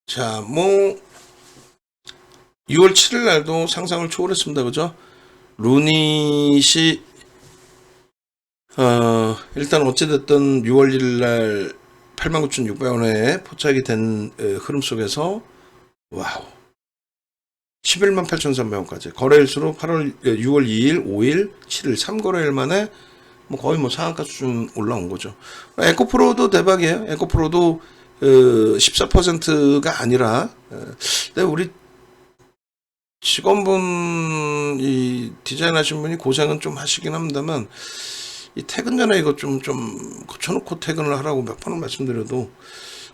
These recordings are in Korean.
자, 뭐 6월 7일 날도 상상을 초월했습니다. 그죠? 루닛이 일단 어찌됐든 6월 1일 날 89,600원에 포착이 된 흐름 속에서 와우 11만 8,300원까지 거래일수로 6월 2일, 5일, 7일 3거래일 만에 뭐 거의 뭐 상한가 수준 올라온 거죠. 에코프로도 대박이에요. 에코프로도 14%가 아니라 근데 우리 직원분 이 디자인 하신 분이 고생은 좀 하시긴 합니다만 이 퇴근 전에 이거 좀 고쳐놓고 퇴근을 하라고 몇 번을 말씀드려도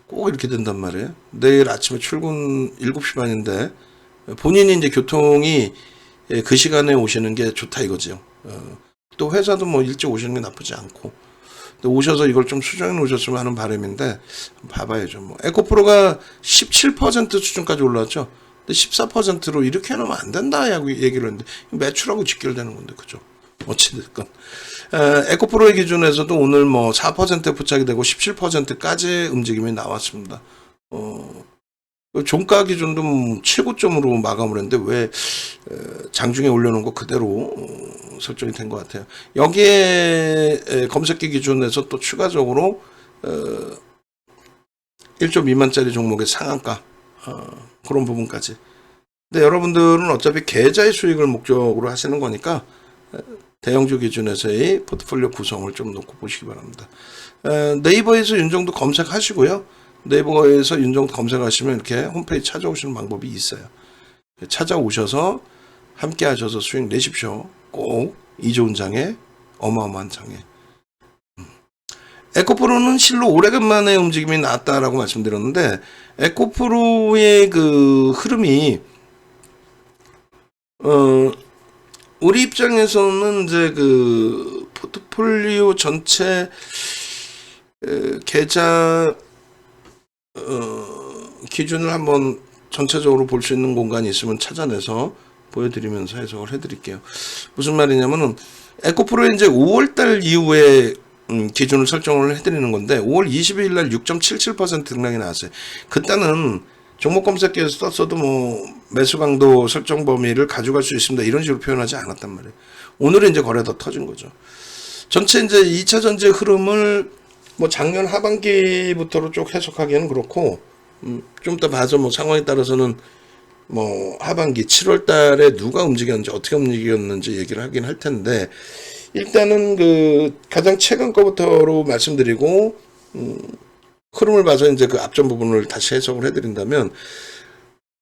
꼭 이렇게 된단 말이에요. 내일 아침에 출근 7시 반인데 본인이 이제 교통이 그 시간에 오시는 게 좋다 이거죠. 또 회사도 뭐 일찍 오시는 게 나쁘지 않고 근데 오셔서 이걸 좀 수정해 놓으셨으면 하는 바람인데 봐봐야죠. 뭐 에코프로가 17% 수준까지 올라왔죠. 근데 14%로 이렇게 해놓으면 안 된다 얘기를 했는데 매출하고 직결되는 건데 그죠? 어찌됐건 에코프로의 기준에서도 오늘 뭐 4% 포착이 되고 17%까지 움직임이 나왔습니다. 종가 기준도 최고점으로 마감을 했는데 왜 장중에 올려놓은 거 그대로 설정이 된 것 같아요. 여기에 검색기 기준에서 또 추가적으로 1조 미만짜리 종목의 상한가 그런 부분까지. 근데 여러분들은 어차피 계좌의 수익을 목적으로 하시는 거니까 대형주 기준에서의 포트폴리오 구성을 좀 놓고 보시기 바랍니다. 네이버에서 윤정도 검색하시고요. 네이버에서 윤정도 검색하시면 이렇게 홈페이지 찾아오시는 방법이 있어요. 찾아오셔서 함께 하셔서 수익 내십시오. 꼭 이 좋은 장에 어마어마한 장에. 에코프로는 실로 오래간만에 움직임이 나왔다라고 말씀드렸는데 에코프로의 그 흐름이 우리 입장에서는 이제 그 포트폴리오 전체 계좌 기준을 한번 전체적으로 볼 수 있는 공간이 있으면 찾아내서 보여드리면서 해석을 해드릴게요. 무슨 말이냐면은 에코프로에 이제 5월달 이후에 기준을 설정을 해드리는 건데 5월 22일 날 6.77% 등락이 나왔어요. 그때는 종목 검색기에서 썼어도 뭐 매수 강도 설정 범위를 가져갈 수 있습니다. 이런 식으로 표현하지 않았단 말이에요. 오늘은 이제 거래가 터진 거죠. 전체 이제 2차 전지 흐름을 뭐 작년 하반기부터로 쭉 해석하기에는 그렇고 좀 더 봐서 뭐 상황에 따라서는 뭐 하반기 7월 달에 누가 움직였는지 어떻게 움직였는지 얘기를 하긴 할 텐데 일단은 그 가장 최근 거부터로 말씀드리고 흐름을 봐서 이제 그 앞전 부분을 다시 해석을 해드린다면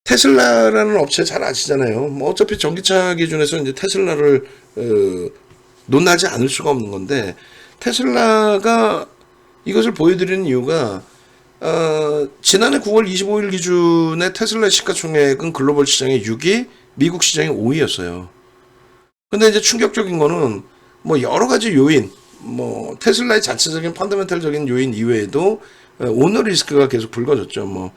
테슬라라는 업체 잘 아시잖아요. 뭐 어차피 전기차 기준에서 이제 테슬라를 논하지 않을 수가 없는 건데 테슬라가 이것을 보여드리는 이유가 지난해 9월 25일 기준의 테슬라 시가총액은 글로벌 시장의 6위, 미국 시장의 5위였어요. 근데 이제 충격적인 거는 뭐 여러 가지 요인, 뭐 테슬라의 자체적인 펀더멘탈적인 요인 이외에도 오너 리스크가 계속 불거졌죠. 뭐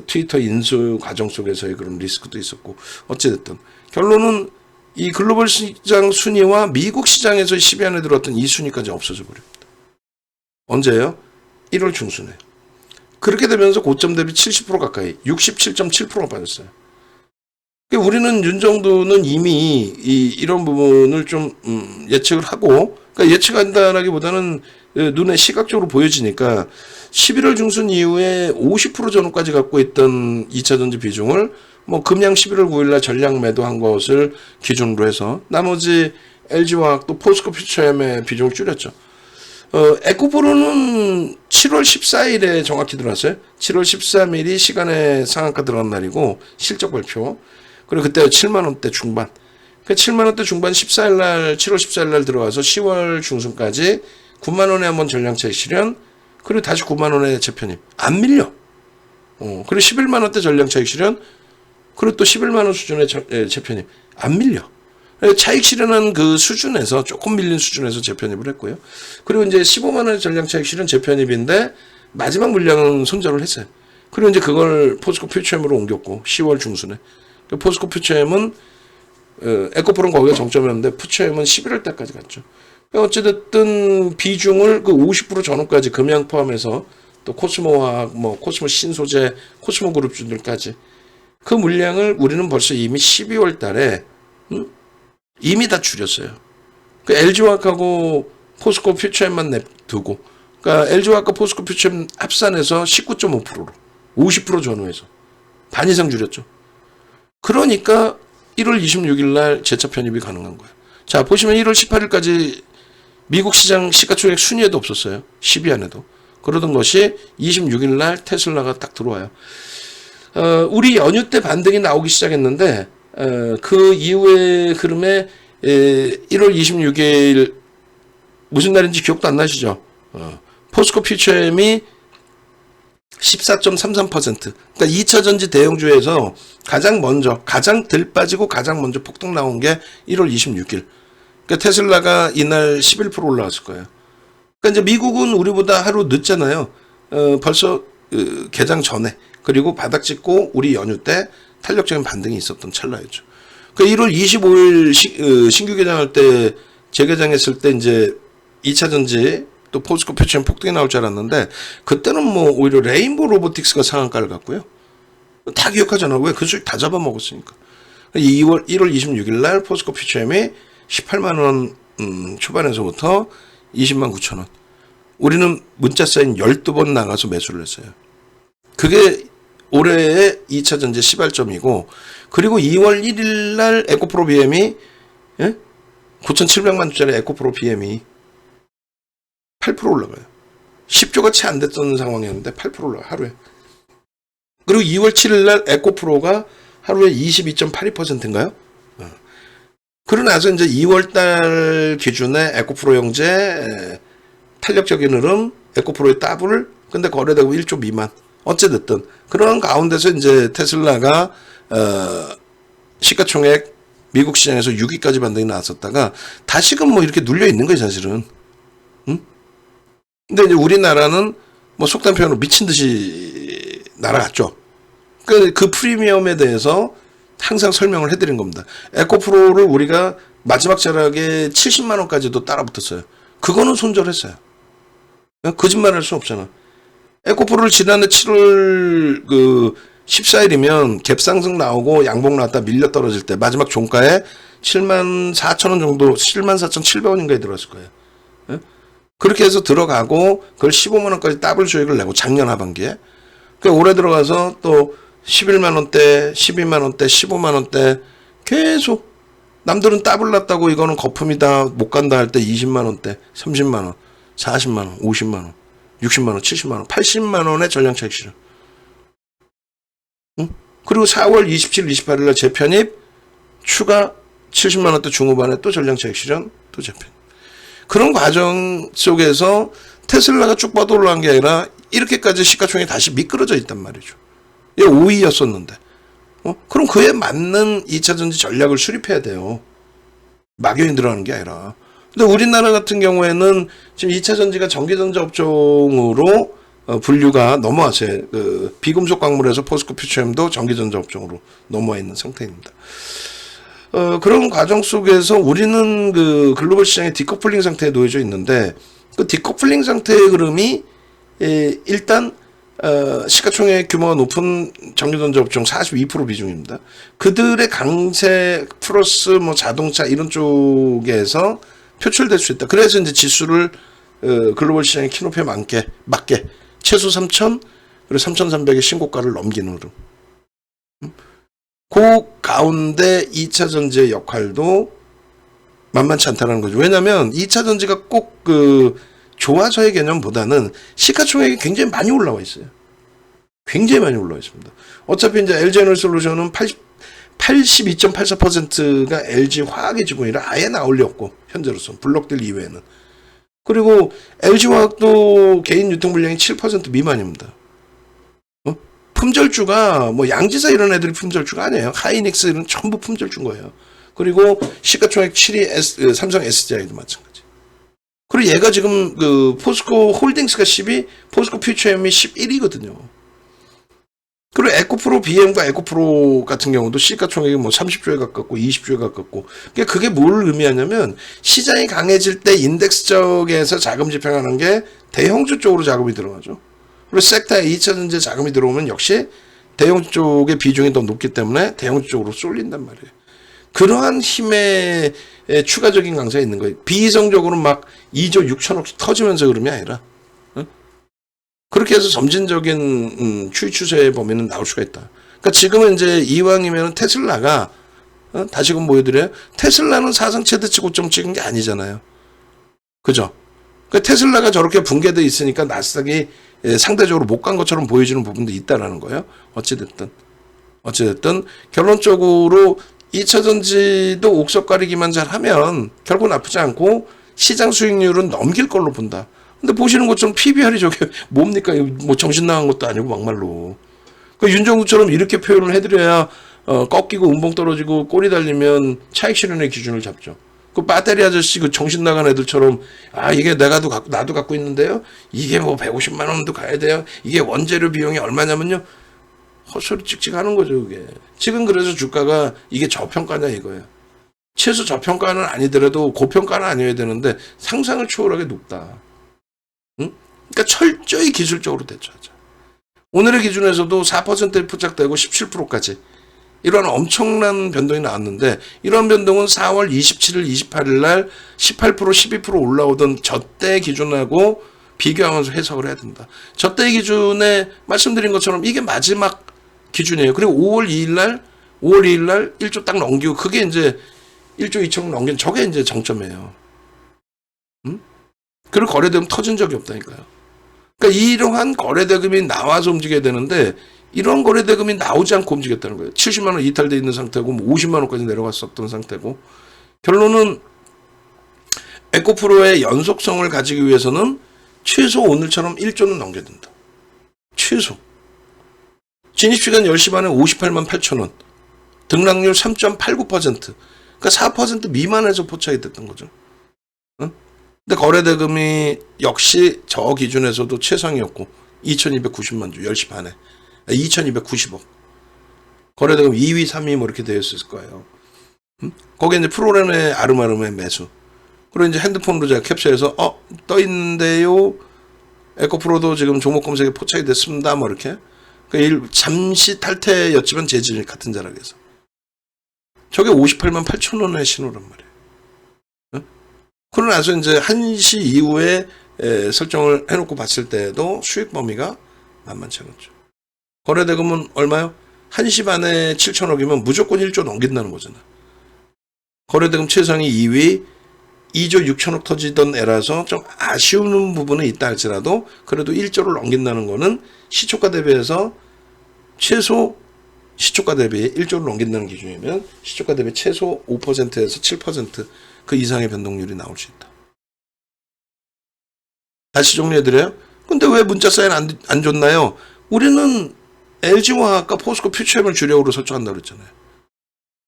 트위터 인수 과정 속에서의 그런 리스크도 있었고 어찌됐든 결론은 이 글로벌 시장 순위와 미국 시장에서 10위 안에 들었던 이 순위까지 없어져 버립니다. 언제예요? 1월 중순에. 그렇게 되면서 고점 대비 70% 가까이 67.7%가 빠졌어요. 우리는 윤정도는 이미 이런 부분을 좀 예측을 하고 그러니까 예측한다라기보다는 눈에 시각적으로 보여지니까 11월 중순 이후에 50% 전후까지 갖고 있던 2차전지 비중을 뭐 금양 11월 9일날 전량 매도한 것을 기준으로 해서 나머지 LG화학 또 포스코 퓨처엠의 비중을 줄였죠. 에코프로는 7월 14일에 정확히 들어왔어요. 7월 13일이 시간에 상한가 들어간 날이고 실적 발표. 그리고 그때 7만원대 중반. 그 7만원대 중반 14일날 7월 14일날 들어와서 10월 중순까지 9만원에 한번 전량차익 실현. 그리고 다시 9만원에 재편입. 안 밀려. 그리고 11만원대 전량차익 실현. 그리고 또 11만원 수준의 재편입. 안 밀려. 차익 실현한 그 수준에서 조금 밀린 수준에서 재편입을 했고요. 그리고 이제 15만원의 전량 차익 실현 재편입인데 마지막 물량은 손절을 했어요. 그리고 이제 그걸 포스코 퓨처엠으로 옮겼고 10월 중순에 포스코 퓨처엠은 에코프로는 거기가 정점이었는데 퓨처엠은 11월 때까지 갔죠. 어찌됐든 비중을 그 50% 전후까지 금양 포함해서 또 코스모화학, 뭐 코스모 신소재, 코스모 그룹주들까지 그 물량을 우리는 벌써 이미 12월 달에 이미 다 줄였어요. 그 LG화학하고 포스코 퓨처엠만 냅두고, 그러니까 LG화학과 포스코 퓨처엠 합산해서 19.5%로 50% 전후해서 반 이상 줄였죠. 그러니까 1월 26일 날 재차 편입이 가능한 거예요. 자, 보시면 1월 18일까지 미국 시장 시가총액 순위에도 없었어요. 10위 안에도. 그러던 것이 26일 날 테슬라가 딱 들어와요. 우리 연휴 때 반등이 나오기 시작했는데, 그 이후의 흐름에 1월 26일 무슨 날인지 기억도 안 나시죠? 포스코 퓨처엠이 14.33%. 그러니까 2차전지 대형주에서 가장 덜 빠지고 가장 먼저 폭등 나온 게 1월 26일. 그러니까 테슬라가 이날 11% 올라왔을 거예요. 그러니까 이제 미국은 우리보다 하루 늦잖아요. 벌써 개장 전에, 그리고 바닥 찍고 우리 연휴 때 탄력적인 반등이 있었던 찰나였죠. 그 1월 25일 신규 개장할 때 재개장했을 때 이제 2차전지 또 포스코 퓨처엠 폭등이 나올 줄 알았는데, 그때는 뭐 오히려 레인보우 로보틱스가 상한가를 갔고요. 다 기억하잖아. 왜? 그 수익 다 잡아먹었으니까. 1월 26일 날 포스코 퓨처엠이 18만 원 초반에서부터 20만 9천 원. 우리는 문자 사인 12번 나가서 매수를 했어요. 그게 올해의 2차전지 시발점이고, 그리고 2월 1일 날 에코프로 BM이 9,700만 원짜리 에코프로 BM이 8% 올라가요. 10조가 채 안 됐던 상황이었는데 8% 올라가요. 하루에. 그리고 2월 7일 날 에코프로가 하루에 22.82%인가요? 그러고 나서 이제 2월 달 기준에 에코프로 형제 탄력적인 흐름, 에코프로의 더블, 근데 거래되고 1조 미만. 어찌됐든 그런 가운데서 이제 테슬라가 시가총액 미국 시장에서 6위까지 반등이 나왔었다가 다시금 뭐 이렇게 눌려 있는 거예요, 사실은. 응? 근데 이제 우리나라는 뭐 속단 표현으로 미친 듯이 날아갔죠. 그 프리미엄에 대해서 항상 설명을 해드린 겁니다. 에코프로를 우리가 마지막 자락에 70만 원까지도 따라붙었어요. 그거는 손절했어요. 거짓말할 수 없잖아. 에코프로를 지난해 7월 14일이면 갭상승 나오고 양봉 나왔다 밀려 떨어질 때 마지막 종가에 7만 4천 원 정도, 7만 4,700원인가에 들어갔을 거예요. 그렇게 해서 들어가고 그걸 15만 원까지 더블 수익을 내고 작년 하반기에. 올해 들어가서 또 11만 원대, 12만 원대, 15만 원대 계속 남들은 더블 났다고 이거는 거품이다 못 간다 할 때 20만 원대, 30만 원, 40만 원, 50만 원, 60만 원, 70만 원, 80만 원의 전량차익 실현. 응? 그리고 4월 27일, 28일 날 재편입 추가 70만 원대 중후반에 또 전량차익 실현, 또 재편. 그런 과정 속에서 테슬라가 쭉 뻗어 올라간 게 아니라 이렇게까지 시가총액이 다시 미끄러져 있단 말이죠. 얘 5위였었는데. 그럼 그에 맞는 2차전지 전략을 수립해야 돼요. 막연히 들어가는 게 아니라. 근데 우리나라 같은 경우에는 지금 2차전지가 전기전자 업종으로 분류가 넘어왔어요. 비금속 광물에서 포스코 퓨처엠도 전기전자 업종으로 넘어와 있는 상태입니다. 그런 과정 속에서 우리는 그 글로벌 시장의 디커플링 상태에 놓여져 있는데, 그 디커플링 상태의 흐름이 일단 시가총액 규모가 높은 전기전자 업종 42% 비중입니다. 그들의 강세 플러스 뭐 자동차 이런 쪽에서 표출될 수 있다. 그래서 이제 지수를 글로벌 시장의 키높이에 맞게 최소 3,000 그리고 3,300의 신고가를 넘기는 흐름. 그 가운데 2차 전지의 역할도 만만치 않다는 거죠. 왜냐하면 2차 전지가 꼭 좋아서의 개념보다는 시가총액이 굉장히 많이 올라와 있어요. 굉장히 많이 올라와 있습니다. 어차피 이제 LG에너지솔루션은 82.84%가 LG 화학의 지분이라 아예 나올 리 없고, 현재로서 블록들 이외에는. 그리고 LG 화학도 개인 유통 물량이 7% 미만입니다. 품절주가 뭐 양지사 이런 애들이 품절주가 아니에요. 하이닉스는 전부 품절주인 거예요. 그리고 시가총액 7위 삼성 SDI도 마찬가지. 그리고 얘가 지금 포스코 홀딩스가 10위, 포스코 퓨처엠이 11위거든요. 그리고 에코프로 BM과 에코프로 같은 경우도 시가총액이 뭐 30조에 가깝고 20조에 가깝고. 그게 뭘 의미하냐면 시장이 강해질 때 인덱스 쪽에서 자금 집행하는 게 대형주 쪽으로 자금이 들어가죠. 그리고 섹터에 2차전지 자금이 들어오면 역시 대형 쪽의 비중이 더 높기 때문에 대형 쪽으로 쏠린단 말이에요. 그러한 힘의 추가적인 강세가 있는 거예요. 비이성적으로 막 2조 6천억 터지면서 그런 게 아니라 그렇게 해서 점진적인 추이 추세의 범위는 나올 수가 있다. 그러니까 지금은 이제 이왕이면 테슬라가 다시금 보여드려요. 테슬라는 사상 최대치 고점 찍은 게 아니잖아요. 그죠? 그러니까 테슬라가 저렇게 붕괴돼 있으니까 나스닥이 상대적으로 못 간 것처럼 보여지는 부분도 있다라는 거예요. 어찌됐든 결론적으로 2차전지도 옥석 가리기만 잘하면 결국 나쁘지 않고 시장 수익률은 넘길 걸로 본다. 근데 보시는 것처럼 PBR이 저게 뭡니까? 뭐 정신 나간 것도 아니고 막말로. 그 윤정구처럼 이렇게 표현을 해드려야 꺾이고 운봉 떨어지고 꼬리 달리면 차익 실현의 기준을 잡죠. 그 배터리 아저씨 그 정신 나간 애들처럼 이게 나도 갖고 있는데요. 이게 뭐 150만 원도 가야 돼요. 이게 원재료 비용이 얼마냐면요. 헛소리 찍찍 하는 거죠, 그게. 지금 그래서 주가가 이게 저평가냐 이거예요. 최소 저평가는 아니더라도 고평가는 아니어야 되는데 상상을 초월하게 높다. 응? 그러니까 철저히 기술적으로 대처하자. 오늘의 기준에서도 4%에 포착되고 17%까지 이런 엄청난 변동이 나왔는데 이런 변동은 4월 27일, 28일 날 18%, 12% 올라오던 저때 기준하고 비교하면서 해석을 해야 된다. 저때 기준에 말씀드린 것처럼 이게 마지막 기준이에요. 그리고 5월 2일 날 1조 딱 넘기고 그게 이제 1조 2천 넘긴 저게 이제 정점이에요. 그리고 거래대금 터진 적이 없다니까요. 그러니까 이러한 거래대금이 나와서 움직여야 되는데 이런 거래대금이 나오지 않고 움직였다는 거예요. 70만 원 이탈돼 있는 상태고 50만 원까지 내려갔었던 상태고 결론은 에코프로의 연속성을 가지기 위해서는 최소 오늘처럼 1조는 넘겨야 된다. 최소. 진입시간 10시 반에 58만 8천 원. 등락률 3.89%. 그러니까 4% 미만에서 포착이 됐던 거죠. 근데 거래대금이 역시 저 기준에서도 최상이었고 2290만 주 10시 반에 2290억 거래대금 2위 3위 뭐 이렇게 되어 있을 거예요. 거기에 이제 프로그램의 아름아름의 매수 그리고 이제 핸드폰으로 제가 캡처해서 떠 있는데요 에코프로도 지금 종목 검색에 포착이 됐습니다 뭐 이렇게 그러니까 잠시 탈퇴였지만 재질이 같은 자락에서 저게 58만 8천 원의 신호란 말이에요. 그러고 나서 이제 1시 이후에 설정을 해놓고 봤을 때도 수익 범위가 만만치 않았죠. 거래대금은 얼마요? 1시 반에 7천억이면 무조건 1조 넘긴다는 거잖아. 거래대금 최상위 2위 2조 6천억 터지던 애라서 좀 아쉬운 부분은 있다 할지라도 그래도 1조를 넘긴다는 거는 시초가 대비해서 최소 시초가 대비 1조를 넘긴다는 기준이면 시초가 대비 최소 5%에서 7%그 이상의 변동률이 나올 수 있다. 다시 정리해드려요. 근데 왜 문자 사인 안 줬나요? 우리는 LG화학과 포스코 퓨처엠을 주력으로 설정한다고 그랬잖아요.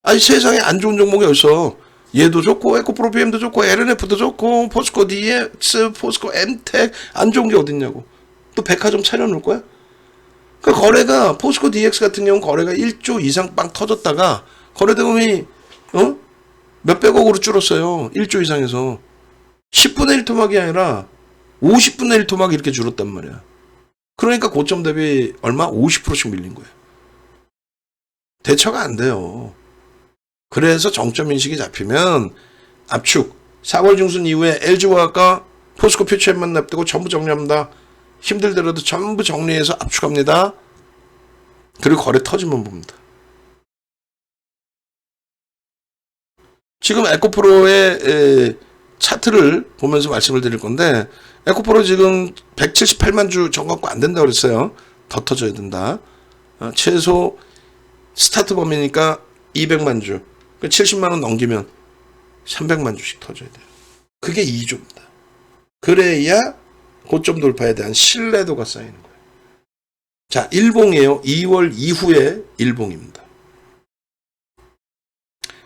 아니 세상에 안 좋은 종목이 어딨어. 얘도 좋고 에코프로 BM도 좋고 LNF도 좋고 포스코 DX, 포스코 MTEC 안 좋은 게 어딨냐고. 또 백화점 차려놓을 거야? 그 거래가 포스코 DX 같은 경우는 거래가 1조 이상 빵 터졌다가 거래대금이 몇백억으로 줄었어요. 1조 이상에서 10분의 1 토막이 아니라 50분의 1 토막 이렇게 줄었단 말이야. 그러니까 고점 대비 얼마? 50%씩 밀린 거예요. 대처가 안 돼요. 그래서 정점 인식이 잡히면 압축 4월 중순 이후에 LG화학과 포스코 퓨처엠만 납두고 전부 정리합니다. 힘들더라도 전부 정리해서 압축합니다. 그리고 거래 터지면 봅니다. 지금 에코프로의 차트를 보면서 말씀을 드릴 건데 에코프로 지금 178만 주 정갖고 안 된다고 그랬어요. 더 터져야 된다. 최소 스타트 범위니까 200만 주. 70만 원 넘기면 300만 주씩 터져야 돼요. 그게 2조입니다. 그래야 고점 돌파에 대한 신뢰도가 쌓이는 거예요. 자, 일봉이에요. 2월 이후에 일봉입니다.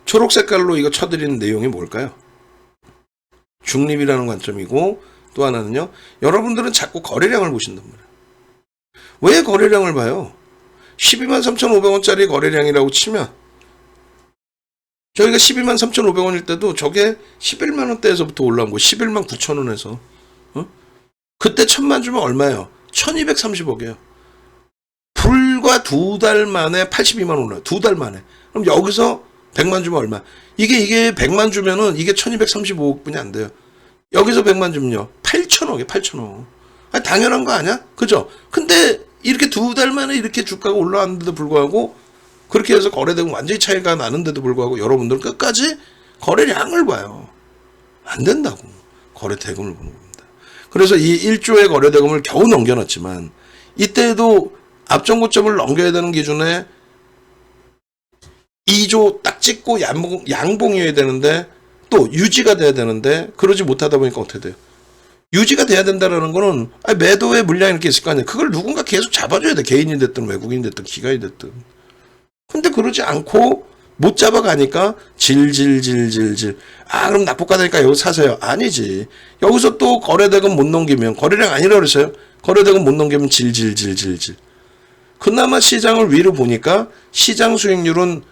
초록 색깔로 이거 쳐드리는 내용이 뭘까요? 중립이라는 관점이고 또 하나는요. 여러분들은 자꾸 거래량을 보신단 말이에요. 왜 거래량을 봐요? 12만 3,500원짜리 거래량이라고 치면 저희가 12만 3,500원일 때도 저게 11만 원대에서부터 올라온 거 11만 9천 원에서 그때 1,000만 주면 얼마예요? 1230억이에요. 불과 2달 만에 82만 원 올라요. 2달 만에. 그럼 여기서 100만 주면 얼마? 이게 100만 주면은 이게 1235억 분이 안 돼요. 여기서 100만 주면요. 8천억이에요. 8천억. 아니, 당연한 거 아니야? 그죠? 근데 이렇게 2달 만에 이렇게 주가가 올라왔는데도 불구하고 그렇게 해서 거래대금 완전히 차이가 나는데도 불구하고 여러분들은 끝까지 거래량을 봐요. 안 된다고. 거래대금을 보는 겁니다. 그래서 이 1조의 거래대금을 겨우 넘겨놨지만 이때에도 앞전고점을 넘겨야 되는 기준에 2조 딱 찍고 양봉이어야 되는데 또 유지가 돼야 되는데 그러지 못하다 보니까 어떻게 돼요? 유지가 돼야 된다는 거는 매도의 물량이 이렇게 있을 거 아니에요. 그걸 누군가 계속 잡아줘야 돼. 개인이 됐든 외국인이 됐든 기관이 됐든. 근데 그러지 않고 못 잡아가니까 질질질질질. 그럼 낙폭가되니까 여기 사세요. 아니지. 여기서 또 거래대금 못 넘기면 거래량 아니라 그랬어요. 거래대금 못 넘기면 질질질질질. 그나마 시장을 위로 보니까 시장 수익률은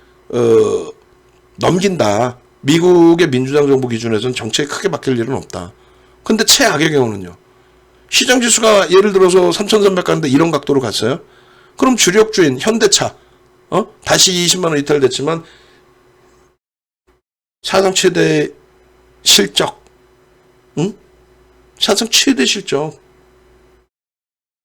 넘긴다. 미국의 민주당 정부 기준에서는 정책이 크게 바뀔 일은 없다. 근데 최악의 경우는요. 시장 지수가 예를 들어서 3,300 가는데 이런 각도로 갔어요. 그럼 주력주인 현대차 다시 20만 원 이탈됐지만 사상 최대 실적, 사상 최대 실적,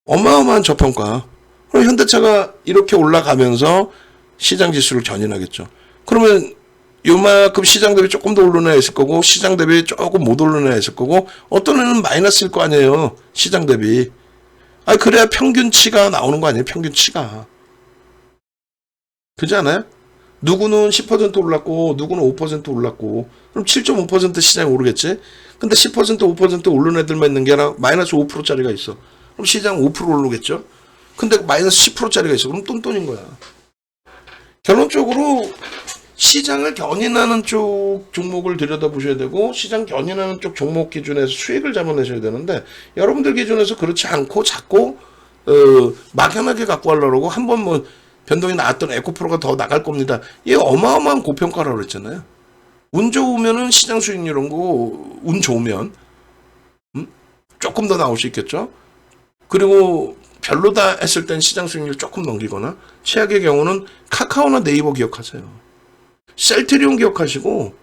어마어마한 저평가. 그럼 현대차가 이렇게 올라가면서 시장 지수를 견인하겠죠. 그러면 요만큼 시장 대비 조금 더 오르나 있을 거고 시장 대비 조금 못 오르나 있을 거고 어떤 애는 마이너스일 거 아니에요. 시장 대비. 그래야 평균치가 나오는 거 아니에요. 평균치가. 그렇지 않아요? 누구는 10% 올랐고 누구는 5% 올랐고 그럼 7.5% 시장이 오르겠지? 근데 10% 5% 오르는 애들만 있는 게 아니라 마이너스 5%짜리가 있어. 그럼 시장 5% 오르겠죠? 근데 마이너스 10%짜리가 있어. 그럼 똔똔인 거야. 결론적으로 시장을 견인하는 쪽 종목을 들여다보셔야 되고 시장 견인하는 쪽 종목 기준에서 수익을 잡아내셔야 되는데 여러분들 기준에서 그렇지 않고 자꾸 막연하게 갖고 가려고 한번 뭐 변동이 나왔던 에코프로가 더 나갈 겁니다. 이게 어마어마한 고평가라고 그랬잖아요. 운 좋으면은 시장 수익률은 거 운 좋으면 조금 더 나올 수 있겠죠. 그리고 별로다 했을 땐 시장 수익률 조금 넘기거나 최악의 경우는 카카오나 네이버 기억하세요. 셀트리온 기억하시고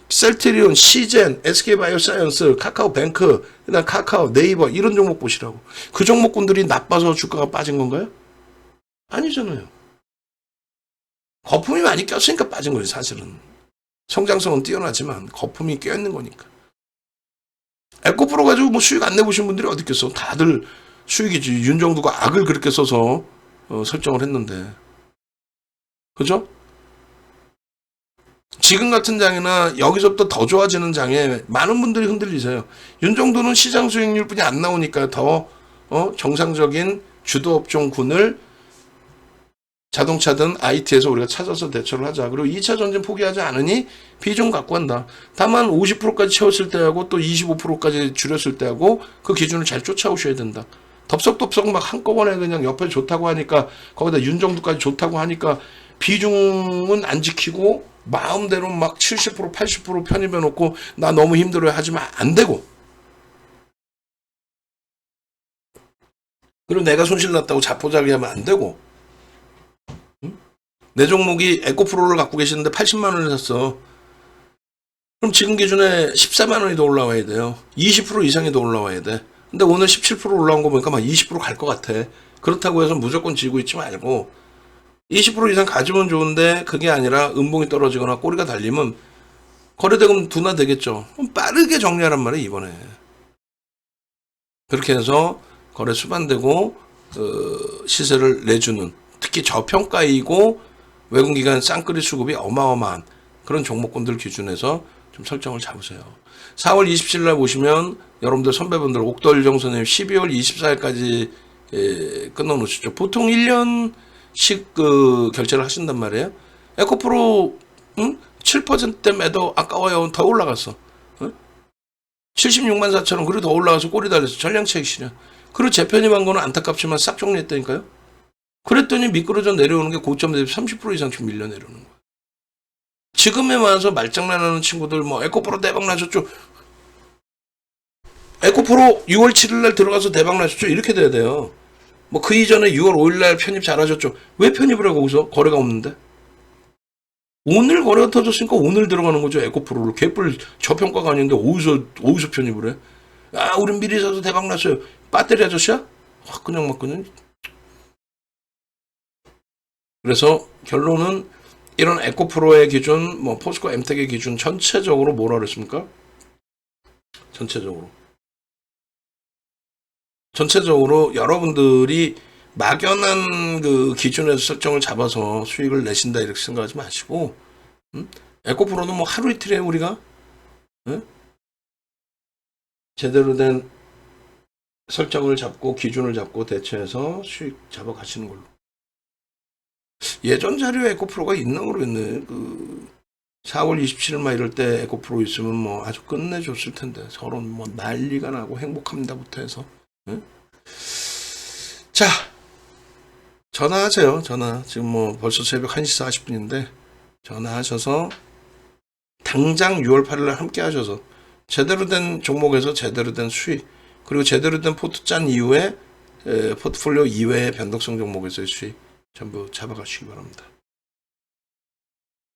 셀트리온, 시젠, SK바이오사이언스, 카카오뱅크, 그다음 카카오, 네이버 이런 종목 보시라고. 그 종목군들이 나빠서 주가가 빠진 건가요? 아니잖아요. 거품이 많이 꼈으니까 빠진 거예요, 사실은. 성장성은 뛰어나지만 거품이 껴있는 거니까. 에코프로 가지고 뭐 수익 안 내보신 분들이 어디 있겠어. 다들 수익이지. 윤정두가 악을 그렇게 써서 설정을 했는데. 그죠? 지금 같은 장이나 여기서부터 더 좋아지는 장에 많은 분들이 흔들리세요. 윤정도는 시장 수익률뿐이 안 나오니까 더 정상적인 주도업종군을 자동차든 IT에서 우리가 찾아서 대처를 하자. 그리고 2차 전지 포기하지 않으니 비중 갖고 한다. 다만 50%까지 채웠을 때하고 또 25%까지 줄였을 때하고 그 기준을 잘 쫓아오셔야 된다. 덥석덥석 막 한꺼번에 그냥 옆에 좋다고 하니까 거기다 윤정도까지 좋다고 하니까 비중은 안 지키고 마음대로 막 70% 80% 편입해 놓고 나 너무 힘들어요 하지만 안 되고, 그리고 내가 손실 났다고 자포자기 하면 안 되고, 내 종목이 에코프로를 갖고 계시는데 80만 원을 샀어. 그럼 지금 기준에 14만 원이 더 올라와야 돼요. 20% 이상이 더 올라와야 돼. 근데 오늘 17% 올라온 거 보니까 막 20% 갈 것 같아. 그렇다고 해서 무조건 지고 있지 말고 20% 이상 가지면 좋은데 그게 아니라 음봉이 떨어지거나 꼬리가 달리면 거래대금 둔화되겠죠. 그럼 빠르게 정리하란 말이에요, 이번에. 그렇게 해서 거래 수반되고 시세를 내주는, 특히 저평가이고 외국기관 쌍끌이 수급이 어마어마한 그런 종목군들 기준에서 좀 설정을 잡으세요. 4월 27일 날 보시면 여러분들 선배분들 옥돌정 선생님 12월 24일까지 끊어놓으시죠. 보통 1년씩 결제를 하신단 말이에요. 에코프로 7%대 매도 아까워요. 더 올라갔어. 76만 4천 원. 그리고 더 올라가서 꼬리 달려서 전량차익 실현. 그리고 재편입한 거는 안타깝지만 싹 정리했다니까요. 그랬더니 미끄러져 내려오는 게 고점 대비 30% 이상씩 밀려 내려오는 거야. 지금에 와서 말장난하는 친구들 뭐 에코프로 대박 나셨죠. 에코프로 6월 7일 날 들어가서 대박 나셨죠? 이렇게 돼야 돼요. 뭐 그 이전에 6월 5일 날 편입 잘하셨죠? 왜 편입을 해 거기서? 거래가 없는데? 오늘 거래가 터졌으니까 오늘 들어가는 거죠. 에코프로를. 개뿔 저평가가 아닌데 어디서 편입을 해? 아, 우린 미리 사서 대박 났어요. 배터리 아저씨야? 확 그냥 막 그냥. 그래서 결론은 이런 에코프로의 기준, 뭐 포스코 엠텍의 기준 전체적으로 뭐라 그랬습니까? 전체적으로 여러분들이 막연한 그 기준에서 설정을 잡아서 수익을 내신다 이렇게 생각하지 마시고, 에코프로는 뭐 하루 이틀에 우리가 응? 제대로 된 설정을 잡고 기준을 잡고 대처해서 수익 잡아가시는 걸로. 예전 자료에 에코프로가 있나 모르겠네. 그 4월 27일 막 이럴 때 에코프로 있으면 뭐 아주 끝내줬을 텐데 서로 뭐 난리가 나고 행복합니다부터 해서. 응? 자, 전화하세요. 전화. 지금 뭐 벌써 새벽 1시 40분인데 전화하셔서 당장 6월 8일 날 함께 하셔서 제대로 된 종목에서 제대로 된 수익, 그리고 제대로 된 포트 짠 이후에 포트폴리오 이외의 변동성 종목에서의 수익 전부 잡아가시기 바랍니다.